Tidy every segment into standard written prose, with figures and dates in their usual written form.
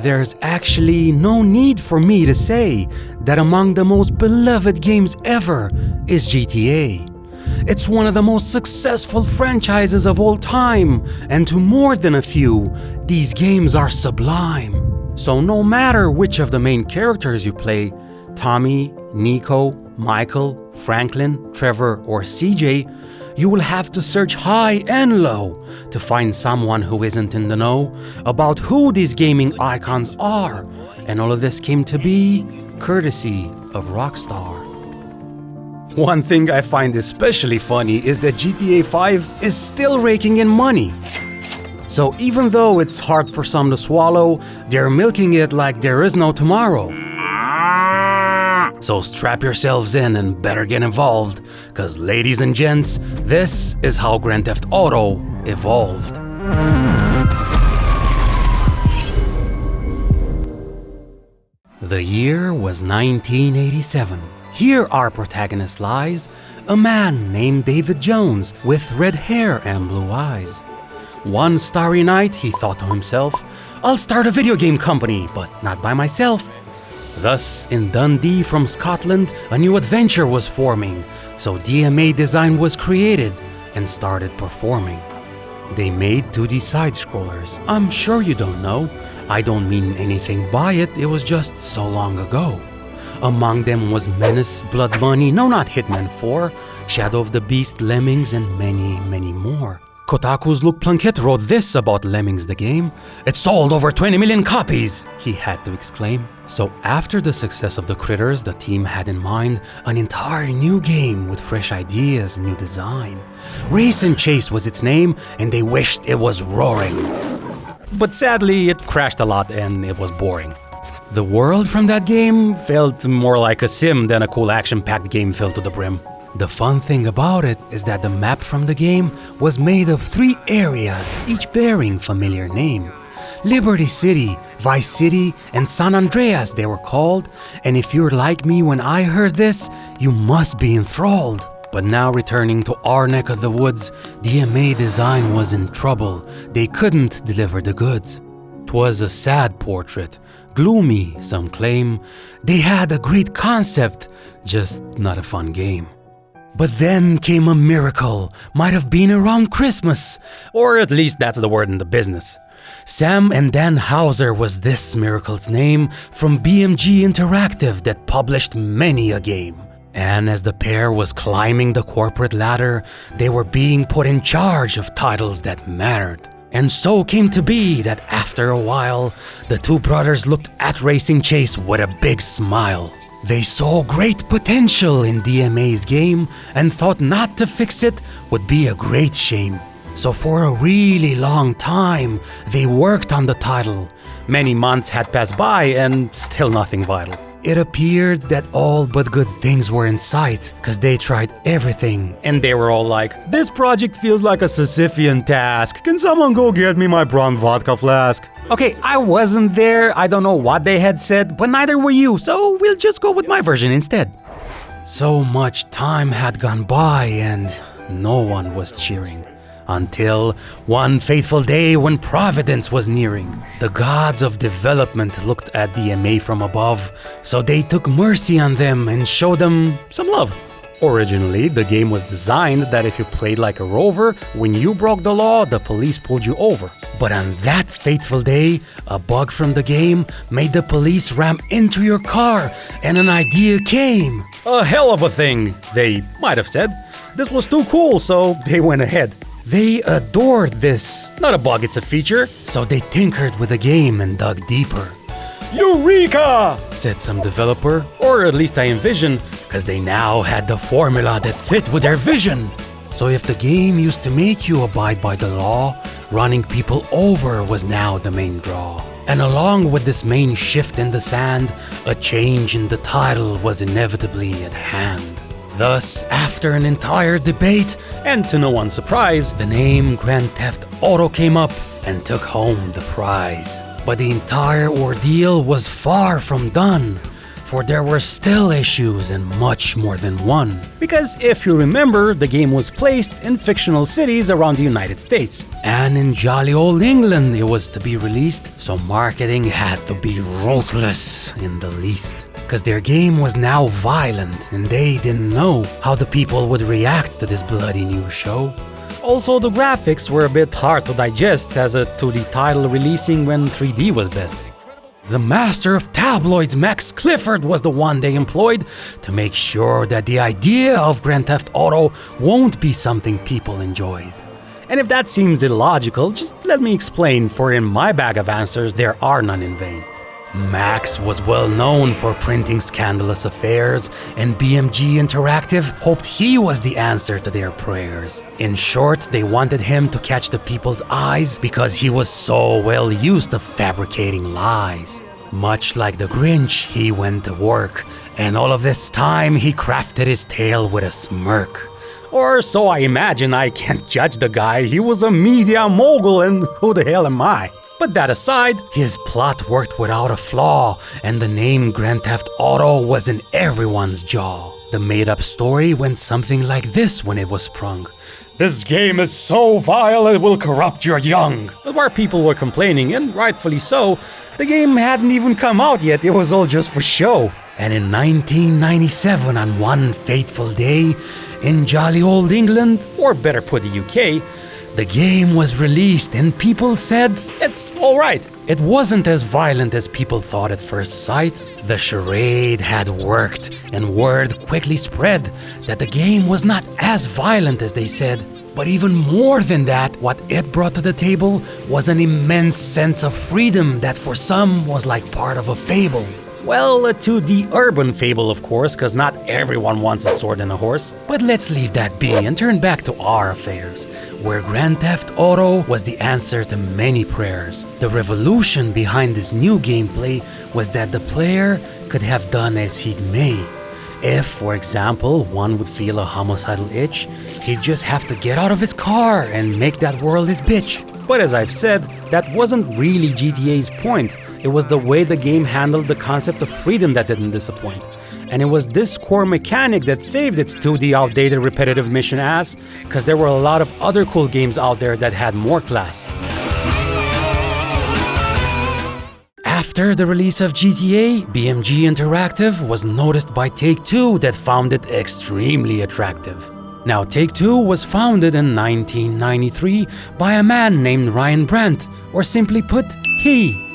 There's actually no need for me to say that among the most beloved games ever is GTA. It's one of the most successful franchises of all time, and to more than a few, these games are sublime. So no matter which of the main characters you play, Tommy, Nico, Michael, Franklin, Trevor, or CJ, you will have to search high and low to find someone who isn't in the know about who these gaming icons are, and all of this came to be courtesy of Rockstar. One thing I find especially funny is that GTA 5 is still raking in money. So even though it's hard for some to swallow, they're milking it like there is no tomorrow. So strap yourselves in and better get involved, cause ladies and gents, this is how Grand Theft Auto evolved. The year was 1987. Here our protagonist lies, a man named David Jones with red hair and blue eyes. One starry night he thought to himself, I'll start a video game company, but not by myself. Thus, in Dundee from Scotland, a new adventure was forming, so DMA Design was created and started performing. They made 2D side-scrollers. I'm sure you don't know. I don't mean anything by it, it was just so long ago. Among them was Menace, Blood Money, no not Hitman 4, Shadow of the Beast, Lemmings, and many, many more. Kotaku's Luke Plunkett wrote this about Lemmings the game. It sold over 20 million copies, he had to exclaim. So after the success of the Critters, the team had in mind an entire new game with fresh ideas and new design. Race and Chase was its name, and they wished it was roaring. But sadly, it crashed a lot and it was boring. The world from that game felt more like a sim than a cool action-packed game filled to the brim. The fun thing about it is that the map from the game was made of 3 areas, each bearing familiar name. Liberty City, Vice City, and San Andreas they were called, and if you're like me when I heard this, you must be enthralled. But now returning to our neck of the woods, DMA Design was in trouble. They couldn't deliver the goods. 'Twas a sad portrait, gloomy, some claim. They had a great concept, just not a fun game. But then came a miracle, might have been around Christmas, or at least that's the word in the business. Sam and Dan Hauser was this miracle's name from BMG Interactive that published many a game. And as the pair was climbing the corporate ladder, they were being put in charge of titles that mattered. And so came to be that after a while, the two brothers looked at Racing Chase with a big smile. They saw great potential in DMA's game and thought not to fix it would be a great shame. So for a really long time, they worked on the title. Many months had passed by and still nothing vital. It appeared that all but good things were in sight, cause they tried everything, and they were all like, "This project feels like a Sisyphean task. Can someone go get me my brown vodka flask?" Okay, I wasn't there, I don't know what they had said, but neither were you, so we'll just go with my version instead. So much time had gone by and no one was cheering. Until one fateful day when Providence was nearing. The gods of development looked at DMA from above, so they took mercy on them and showed them some love. Originally, the game was designed that if you played like a rover, when you broke the law, the police pulled you over. But on that fateful day, a bug from the game made the police ram into your car, and an idea came. A hell of a thing, they might have said. This was too cool, so they went ahead. They adored this. Not a bug, it's a feature. So they tinkered with the game and dug deeper. Eureka! Said some developer, or at least I envision, cause they now had the formula that fit with their vision. So if the game used to make you abide by the law, running people over was now the main draw. And along with this main shift in the sand, a change in the title was inevitably at hand. Thus, after an entire debate, and to no one's surprise, the name Grand Theft Auto came up and took home the prize. But the entire ordeal was far from done. for there were still issues and much more than one. Because if you remember, the game was placed in fictional cities around the United States. And in jolly old England it was to be released, so marketing had to be ruthless in the least. Because their game was now violent and they didn't know how the people would react to this bloody new show. Also, the graphics were a bit hard to digest as a 2D title releasing when 3D was best. The master of tabloids, Max Clifford, was the one they employed to make sure that the idea of Grand Theft Auto won't be something people enjoyed. And if that seems illogical, just let me explain, for in my bag of answers there are none in vain. Max was well known for printing scandalous affairs, and BMG Interactive hoped he was the answer to their prayers. In short, they wanted him to catch the people's eyes because he was so well used to fabricating lies. Much like the Grinch, he went to work, and all of this time he crafted his tale with a smirk. Or so I imagine. I can't judge the guy, he was a media mogul and who the hell am I? But that aside, his plot worked without a flaw, and the name Grand Theft Auto was in everyone's jaw. The made-up story went something like this when it was sprung. This game is so vile it will corrupt your young. But while people were complaining, and rightfully so, the game hadn't even come out yet, it was all just for show. And in 1997, on one fateful day, in jolly old England, or better put the UK, the game was released and people said, it's alright. It wasn't as violent as people thought at first sight. The charade had worked, and word quickly spread that the game was not as violent as they said. But even more than that, what it brought to the table was an immense sense of freedom that for some was like part of a fable. Well, a 2D urban fable, of course, because not everyone wants a sword and a horse. But let's leave that be and turn back to our affairs, where Grand Theft Auto was the answer to many prayers. The revolution behind this new gameplay was that the player could have done as he'd may. If, for example, one would feel a homicidal itch, he'd just have to get out of his car and make that world his bitch. But as I've said, that wasn't really GTA's point. It was the way the game handled the concept of freedom that didn't disappoint. And it was this core mechanic that saved its 2D outdated repetitive mission ass, because there were a lot of other cool games out there that had more class. After the release of GTA, BMG Interactive was noticed by Take-Two that found it extremely attractive. Now, Take-Two was founded in 1993 by a man named Ryan Brandt, or simply put, he.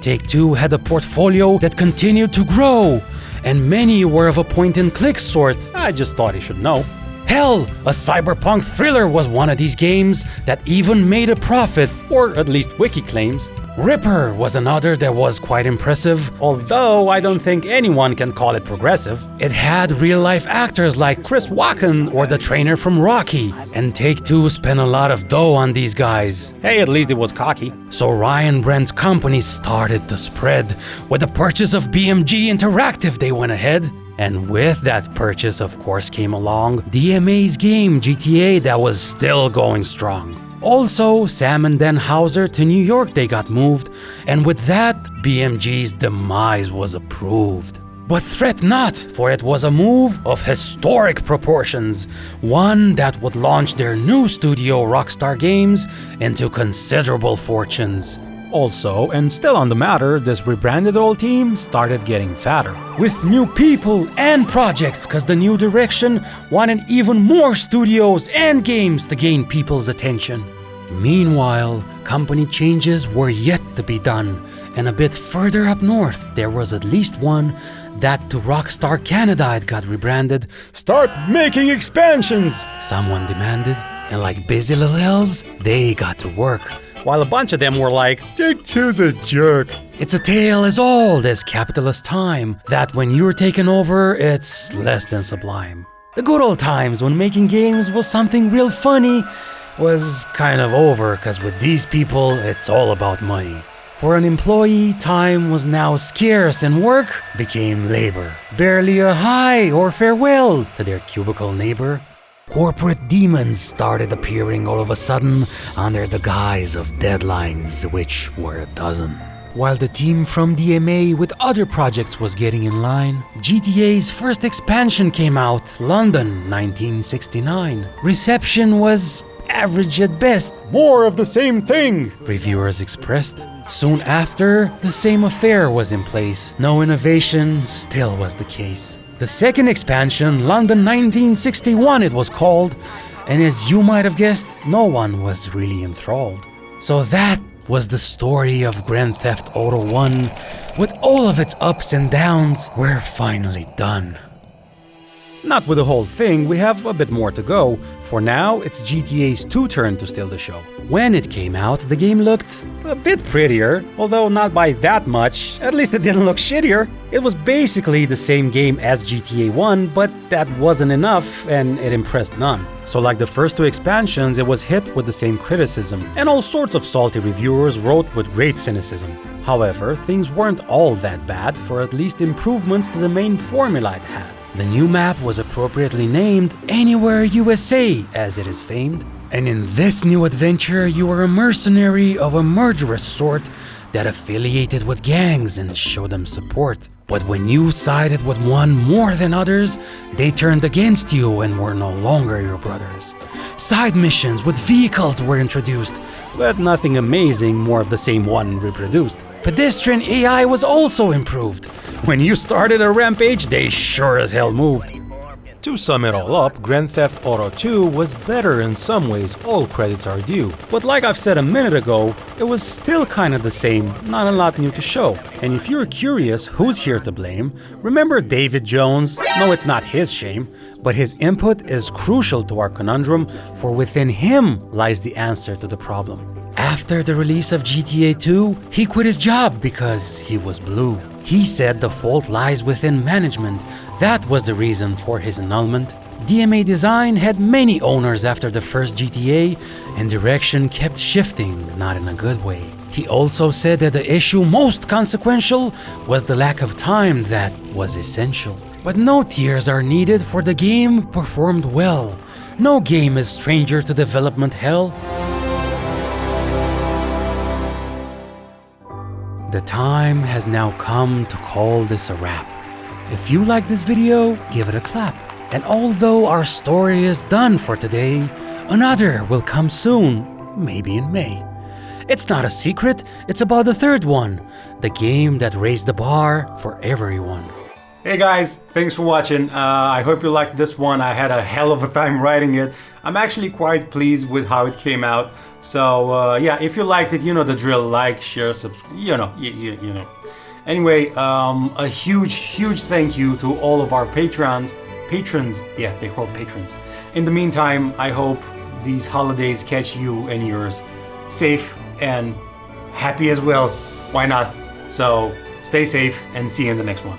Take-Two had a portfolio that continued to grow, and many were of a point-and-click sort. I just thought he should know. Hell, a cyberpunk thriller was one of these games that even made a profit, or at least Wiki claims. Ripper was another that was quite impressive, although I don't think anyone can call it progressive. It had real-life actors like Chris Walken or the trainer from Rocky, and Take-Two spent a lot of dough on these guys. Hey, at least it was cocky. So Ryan Brandt's company started to spread. With the purchase of BMG Interactive, they went ahead. And with that purchase, of course, came along DMA's game, GTA, that was still going strong. Also, Sam and Dan Houser to New York, they got moved, and with that, BMG's demise was approved. But fret not, for it was a move of historic proportions, one that would launch their new studio Rockstar Games into considerable fortunes. Also, and still on the matter, this rebranded old team started getting fatter. With new people and projects, cause the new direction wanted even more studios and games to gain people's attention. Meanwhile, company changes were yet to be done, and a bit further up north, there was at least one that to Rockstar Canada it got rebranded. Start making expansions! Someone demanded, and like busy little elves, they got to work. While a bunch of them were like, Take-Two's a jerk. It's a tale as old as capitalist time, that when you're taken over, it's less than sublime. The good old times when making games was something real funny was kind of over, cause with these people, it's all about money. For an employee, time was now scarce and work became labor. Barely a hi or farewell to their cubicle neighbor. Corporate demons started appearing all of a sudden under the guise of deadlines, which were a dozen. While the team from DMA with other projects was getting in line, GTA's first expansion came out, London, 1969. Reception was average at best. More of the same thing, Reviewers expressed. Soon after, the same affair was in place. No innovation still was the case. The second expansion, London 1961 it was called, and as you might have guessed, no one was really enthralled. So that was the story of Grand Theft Auto 1, with all of its ups and downs, we're finally done. Not with the whole thing, we have a bit more to go. For now, it's GTA's 2 turn to steal the show. When it came out, the game looked A bit prettier, although not by that much, at least it didn't look shittier. It was basically the same game as GTA 1, but that wasn't enough and it impressed none. So like the first 2 expansions, it was hit with the same criticism, and all sorts of salty reviewers wrote with great cynicism. However, things weren't all that bad for at least improvements to the main formula it had. The new map was appropriately named Anywhere USA, as it is famed. And in this new adventure, you were a mercenary of a murderous sort that affiliated with gangs and showed them support. But when you sided with one more than others, they turned against you and were no longer your brothers. Side missions with vehicles were introduced, But nothing amazing, more of the same one reproduced. pedestrian AI was also improved. When you started a rampage, they sure as hell moved. To sum it all up, Grand Theft Auto 2 was better in some ways, all credits are due. But like I've said a minute ago, it was still kinda the same, not a lot new to show. And if you're curious who's here to blame, remember David Jones? No, it's not his shame, but his input is crucial to our conundrum, for within him lies the answer to the problem. After the release of GTA 2, he quit his job because he was blue. He said the fault lies within management. That was the reason for his annulment. DMA Design had many owners after the first GTA, and direction kept shifting, not in a good way. He also said that the issue most consequential was the lack of time that was essential. But no tears are needed, for the game performed well. No game is stranger to development hell. The time has now come to call this a wrap. If you like this video, give it a clap. And although our story is done for today, another will come soon, maybe in May. It's not a secret, it's about the third one, the game that raised the bar for everyone. Hey guys, thanks for watching. I hope you liked this one. I had a hell of a time writing it. I'm actually quite pleased with how it came out. So yeah, if you liked it, you know the drill. Like, share, subscribe, you know. Anyway, a huge thank you to all of our patrons. Yeah, they're called patrons. In the meantime, I hope these holidays catch you and yours safe and happy as well. Why not? So stay safe and see you in the next one.